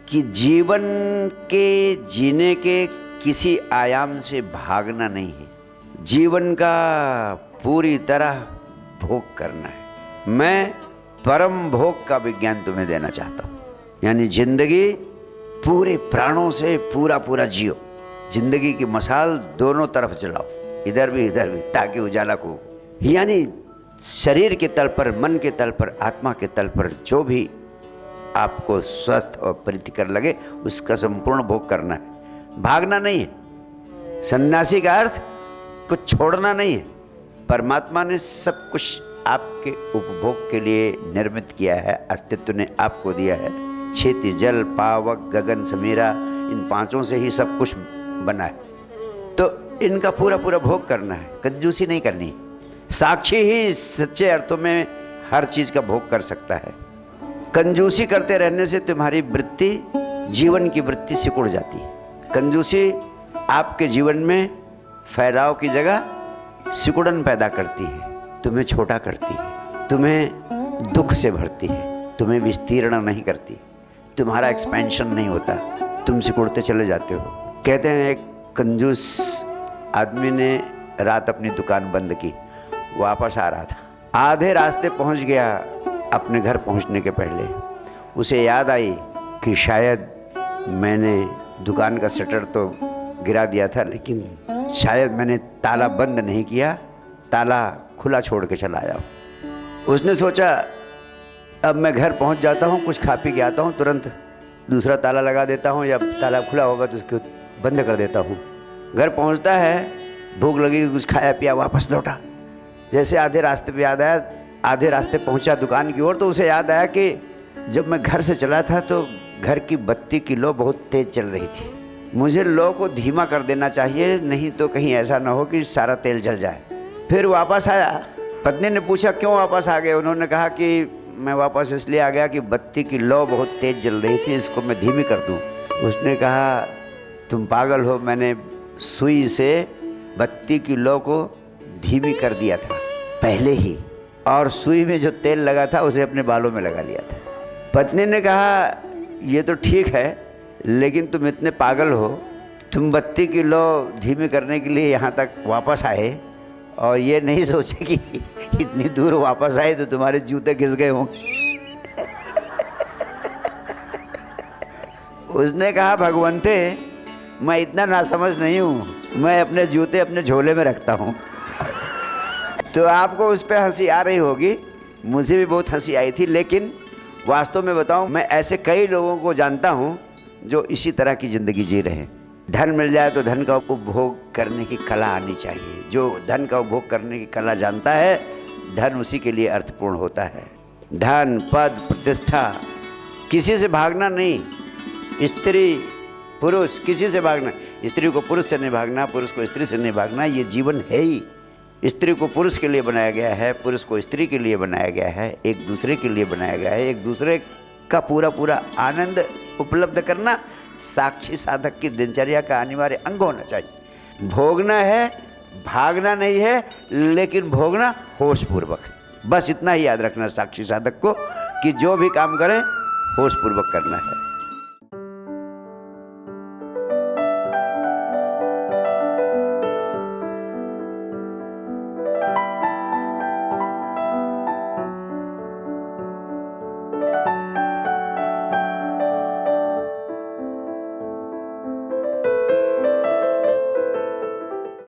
कि जीवन के जीने के किसी आयाम से भागना नहीं है, जीवन का पूरी तरह भोग करना है। मैं परम भोग का विज्ञान तुम्हें देना चाहता हूँ, यानी जिंदगी पूरे प्राणों से पूरा पूरा जियो। जिंदगी की मशाल दोनों तरफ जलाओ, इधर भी, ताकि उजाला को, यानी शरीर के तल पर, मन के तल पर, आत्मा के तल पर जो भी आपको स्वस्थ और प्रीतिकर लगे उसका संपूर्ण भोग करना है, भागना नहीं है। सन्यासी का अर्थ कुछ छोड़ना नहीं है। परमात्मा ने सब कुछ आपके उपभोग के लिए निर्मित किया है, अस्तित्व ने आपको दिया है। क्षिति, जल, पावक, गगन, समीरा, इन पांचों से ही सब कुछ बना है, तो इनका पूरा पूरा भोग करना है, कंजूसी नहीं करनी है। साक्षी ही सच्चे अर्थों में हर चीज का भोग कर सकता है। कंजूसी करते रहने से तुम्हारी वृत्ति, जीवन की वृत्ति सिकुड़ जाती है। कंजूसी आपके जीवन में फैलाव की जगह सिकुड़न पैदा करती है, तुम्हें छोटा करती है, तुम्हें दुख से भरती है, तुम्हें विस्तीर्ण नहीं करती, तुम्हारा एक्सपेंशन नहीं होता, तुम सिकुड़ते चले जाते हो। कहते हैं एक कंजूस आदमी ने रात अपनी दुकान बंद की, वापस आ रहा था, आधे रास्ते पहुंच गया। अपने घर पहुंचने के पहले उसे याद आई कि शायद मैंने दुकान का शटर तो गिरा दिया था, लेकिन शायद मैंने ताला बंद नहीं किया, ताला खुला छोड़ के चला आया। उसने सोचा अब मैं घर पहुंच जाता हूं, कुछ खा पी के आता हूं, तुरंत दूसरा ताला लगा देता हूं, या ताला खुला होगा तो उसको बंद कर देता हूं। घर पहुंचता है, भूख लगी, कुछ खाया पिया, वापस लौटा। जैसे आधे रास्ते पे याद आया, आधे रास्ते पहुंचा दुकान की ओर, तो उसे याद आया कि जब मैं घर से चला था तो घर की बत्ती की लो बहुत तेज चल रही थी, मुझे लो को धीमा कर देना चाहिए, नहीं तो कहीं ऐसा ना हो कि सारा तेल जल जाए। फिर वापस आया, पत्नी ने पूछा क्यों वापस आ गए? उन्होंने कहा कि मैं वापस इसलिए आ गया कि बत्ती की लो बहुत तेज जल रही थी, इसको मैं धीमी कर दूं। उसने कहा तुम पागल हो, मैंने सुई से बत्ती की लो को धीमी कर दिया था पहले ही, और सुई में जो तेल लगा था उसे अपने बालों में लगा लिया था। पत्नी ने कहा ये तो ठीक है, लेकिन तुम इतने पागल हो, तुम बत्ती की लो धीमी करने के लिए यहाँ तक वापस आए और ये नहीं सोचे कि इतनी दूर वापस आए तो तुम्हारे जूते घिस गए होंगे। उसने कहा भगवंते मैं इतना नासमझ नहीं हूँ, मैं अपने जूते अपने झोले में रखता हूँ। तो आपको उस पर हंसी आ रही होगी, मुझे भी बहुत हंसी आई थी, लेकिन वास्तव में बताऊं, मैं ऐसे कई लोगों को जानता हूं जो इसी तरह की ज़िंदगी जी रहे हैं। धन मिल जाए तो धन का उपभोग करने की कला आनी चाहिए। जो धन का उपभोग करने की कला जानता है, धन उसी के लिए अर्थपूर्ण होता है। धन, पद, प्रतिष्ठा, किसी से भागना नहीं। स्त्री पुरुष किसी से भागना, स्त्री को पुरुष से नहीं भागना, पुरुष को स्त्री से नहीं भागना, ये जीवन है ही। स्त्री को पुरुष के लिए बनाया गया है, पुरुष को स्त्री के लिए बनाया गया है, एक दूसरे के लिए बनाया गया है। एक दूसरे का पूरा पूरा आनंद उपलब्ध करना साक्षी साधक की दिनचर्या का अनिवार्य अंग होना चाहिए। भोगना है, भागना नहीं है, लेकिन भोगना होशपूर्वक। बस इतना ही याद रखना साक्षी साधक को कि जो भी काम करें होशपूर्वक करना है।